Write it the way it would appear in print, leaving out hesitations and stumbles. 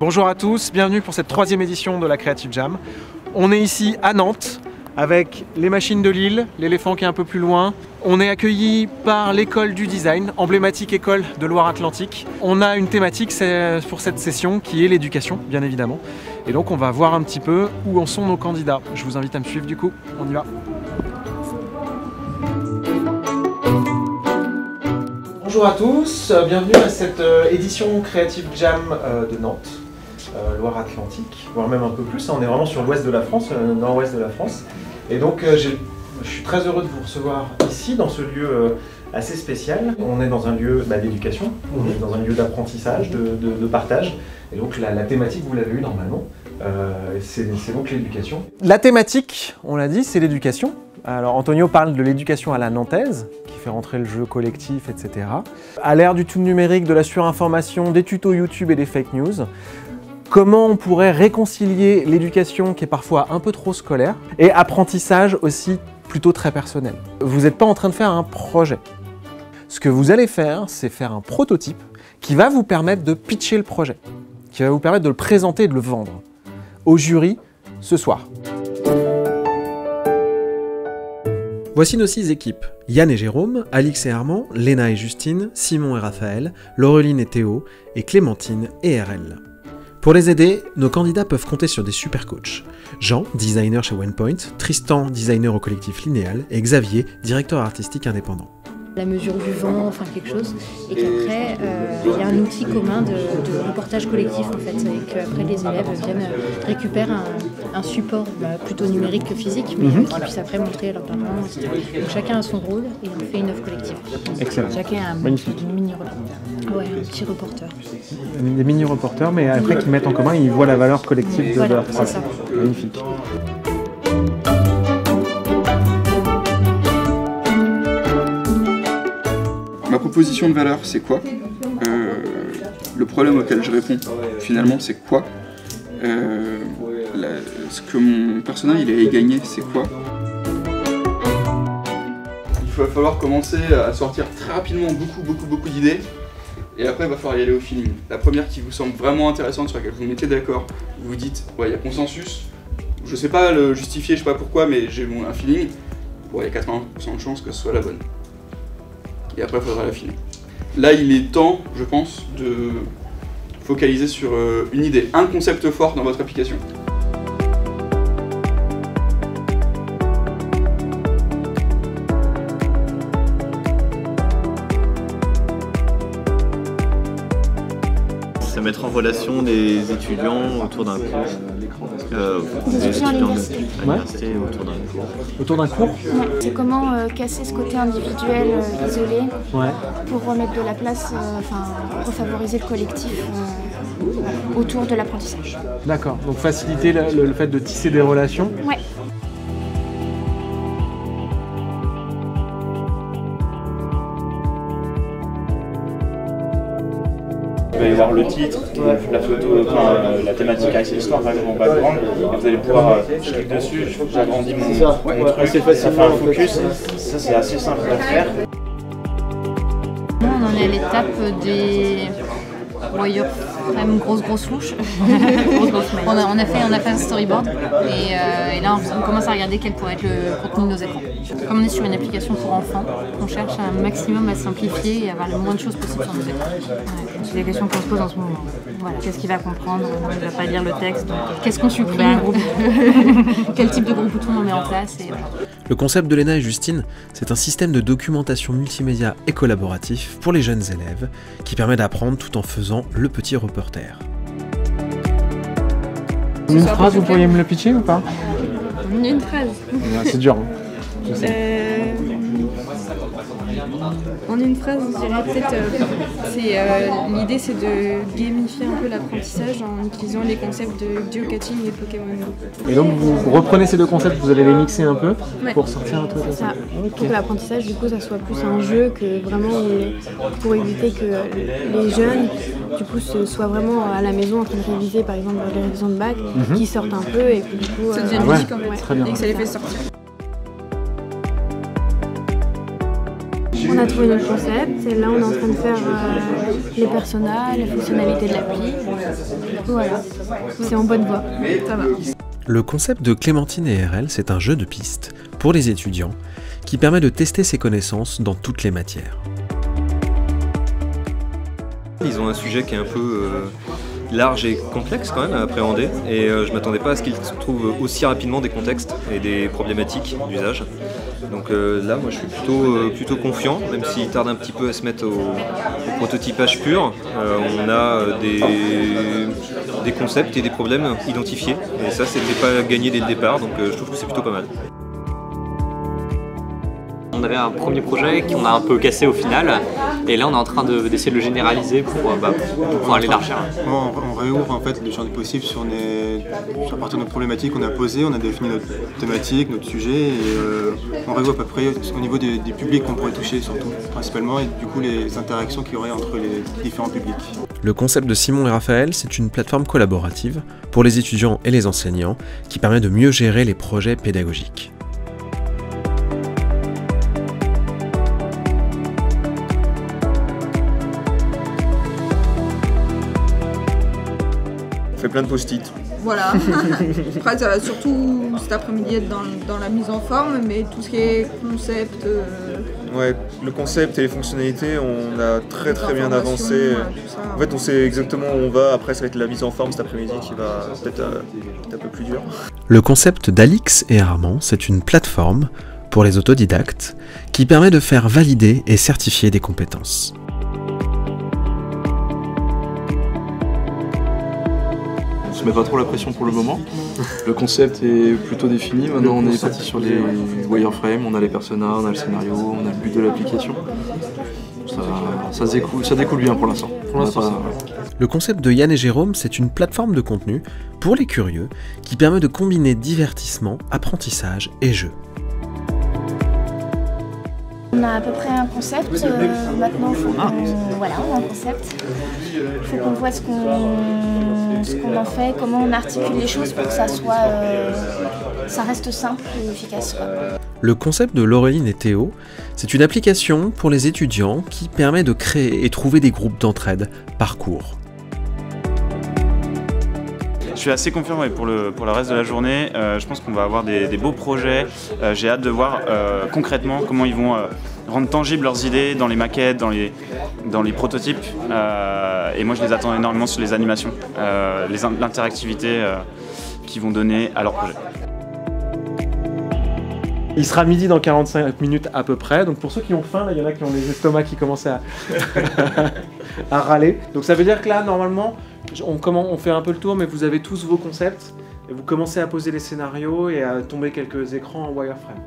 Bonjour à tous, bienvenue pour cette 3e édition de la Creative Jam. On est ici à Nantes avec les machines de Lille, l'éléphant qui est un peu plus loin. On est accueilli par l'école du design, emblématique école de Loire-Atlantique. On a une thématique pour cette session qui est l'éducation, bien évidemment. Et donc on va voir un petit peu où en sont nos candidats. Je vous invite à me suivre du coup, on y va. Bonjour à tous, bienvenue à cette édition Creative Jam de Nantes, Loire-Atlantique, voire même un peu plus. On est vraiment sur l'ouest de la France, nord-ouest de la France. Et donc je suis très heureux de vous recevoir ici, dans ce lieu assez spécial. On est dans un lieu d'éducation, on est dans un lieu d'apprentissage, de partage. Et donc la thématique, vous l'avez eu normalement, c'est donc l'éducation. La thématique, on l'a dit, c'est l'éducation. Alors Antonio parle de l'éducation à la nantaise, qui fait rentrer le jeu collectif, etc. À l'ère du tout numérique, de la surinformation, des tutos YouTube et des fake news, comment on pourrait réconcilier l'éducation qui est parfois un peu trop scolaire et apprentissage aussi plutôt très personnel. Vous n'êtes pas en train de faire un projet. Ce que vous allez faire, c'est faire un prototype qui va vous permettre de pitcher le projet, qui va vous permettre de le présenter et de le vendre au jury ce soir. Voici nos 6 équipes. Yann et Jérôme, Alix et Armand, Léna et Justine, Simon et Raphaël, Laureline et Théo, et Clémentine et RL. Pour les aider, nos candidats peuvent compter sur des super coachs. Jean, designer chez OnePoint, Tristan, designer au collectif Linéal, et Xavier, directeur artistique indépendant. La mesure du vent, enfin quelque chose, et qu'après il y a un outil commun de reportage collectif en fait, et qu'après les élèves viennent récupérer un support plutôt numérique que physique, mais qu'ils puissent après montrer à leurs parents, etc. Donc chacun a son rôle et on fait une œuvre collective. Excellent. Chacun a un mini-reporter. Ouais, un petit reporter. Des mini-reporters, mais après qu'ils mettent en commun, ils voient la valeur collective de leur projet. Magnifique. Ma proposition de valeur, c'est quoi? Le problème auquel je réponds, finalement, c'est quoi? Ce que mon personnage il a gagné, c'est quoi? Il va falloir commencer à sortir très rapidement beaucoup d'idées, et après il va falloir y aller au feeling. La première qui vous semble vraiment intéressante, sur laquelle vous vous mettez d'accord, vous vous dites, ouais, il y a consensus, je sais pas le justifier, je sais pas pourquoi, mais j'ai un feeling, bon, il y a 80% de chances que ce soit la bonne. Et après, il faudra l'affiner. Là, il est temps, je pense, de focaliser sur une idée, un concept fort dans votre application. C'est mettre en relation des étudiants autour d'un cours. Des étudiants à l'université. Autour d'un cours. Autour d'un cours? C'est comment casser ce côté individuel, isolé, pour remettre de la place, pour favoriser le collectif autour de l'apprentissage. D'accord, donc faciliter le fait de tisser des relations. Ouais. Vous allez voir le titre, la photo, la thématique avec l'histoire par exemple en background, et vous allez pouvoir, je clique dessus, j'agrandis mon truc, ça fait un focus, ça c'est assez simple à faire. On en est à l'étape des wireframe grosse louche. on a fait un storyboard et là on commence à regarder quel pourrait être le contenu de nos écrans. Comme on est sur une application pour enfants, on cherche un maximum à simplifier et à avoir le moins de choses possible sur nos écrans. C'est des questions qu'on se pose en ce moment. Voilà. Qu'est-ce qu'il va comprendre? Il ne va pas lire le texte. Qu'est-ce qu'on supprime? Quel type de groupe bouton on met en place et voilà. Le concept de Léna et Justine, c'est un système de documentation multimédia et collaboratif pour les jeunes élèves qui permet d'apprendre tout en faisant le petit reporter. Une phrase, vous pourriez me le pitcher ou pas? Une phrase. C'est dur, hein. Je sais. En une phrase, je dirais peut-être, l'idée c'est de gamifier un peu l'apprentissage en utilisant les concepts de geocaching et Pokémon Go. Et donc vous reprenez ces deux concepts, vous allez les mixer un peu pour sortir un truc comme ça. Pour que l'apprentissage du coup ça soit plus un jeu que vraiment pour éviter que les jeunes du coup soient vraiment à la maison en train de réviser par exemple les révisions de bac, qui sortent un peu et que du coup ça devient ludique en fait, très bien. Et que ça les fait sortir. On a trouvé notre concept et là on est en train de faire les personnages, les fonctionnalités de l'appli. Voilà, c'est en bonne voie, ça va. Le concept de Clémentine et RL, c'est un jeu de piste pour les étudiants qui permet de tester ses connaissances dans toutes les matières. Ils ont un sujet qui est un peu large et complexe quand même à appréhender et je m'attendais pas à ce qu'ils trouvent aussi rapidement des contextes et des problématiques d'usage. Donc là moi je suis plutôt confiant, même s'ils tardent un petit peu à se mettre au prototypage pur. On a des concepts et des problèmes identifiés et ça c'était pas gagné dès le départ, donc je trouve que c'est plutôt pas mal. On avait un premier projet qu'on a un peu cassé au final, et là on est en train d'essayer de le généraliser pour pouvoir l'élargir. On réouvre en fait le champ des possibles sur partir de notre problématique qu'on a posée, on a défini notre thématique, notre sujet, et on réouvre à peu près au niveau des publics qu'on pourrait toucher surtout, principalement, et du coup les interactions qu'il y aurait entre les différents publics. Le concept de Simon et Raphaël, c'est une plateforme collaborative pour les étudiants et les enseignants qui permet de mieux gérer les projets pédagogiques. On fait plein de post-it. Voilà. Après, ça va surtout cet après-midi être dans la mise en forme, mais tout ce qui est concept. Ouais, le concept et les fonctionnalités, on a très bien avancé. En fait, on sait exactement où on va. Après, ça va être la mise en forme cet après-midi qui va peut-être être un peu plus dur. Le concept d'Alix et Armand, c'est une plateforme pour les autodidactes qui permet de faire valider et certifier des compétences. On se met pas trop la pression pour le moment. Le concept est plutôt défini. Maintenant, on est parti sur les wireframes, on a les personas, on a le scénario, on a le but de l'application. Ça découle bien pour l'instant. Le concept de Yann et Jérôme, c'est une plateforme de contenu pour les curieux qui permet de combiner divertissement, apprentissage et jeu. On a à peu près un concept, maintenant on a un concept. Il faut qu'on voit ce qu'on en fait, comment on articule les choses pour que ça reste simple et efficace. Le concept de Laureline et Théo, c'est une application pour les étudiants qui permet de créer et trouver des groupes d'entraide par cours. Je suis assez confiant pour le reste de la journée. Je pense qu'on va avoir des beaux projets. J'ai hâte de voir concrètement comment ils vont rendre tangibles leurs idées dans les maquettes, dans les prototypes. Et moi je les attends énormément sur les animations, l'interactivité qu'ils vont donner à leur projet. Il sera midi dans 45 minutes à peu près, donc pour ceux qui ont faim, il y en a qui ont les estomacs qui commencent à râler. Donc ça veut dire que là, normalement, on fait un peu le tour, mais vous avez tous vos concepts, et vous commencez à poser les scénarios et à tomber quelques écrans en wireframe.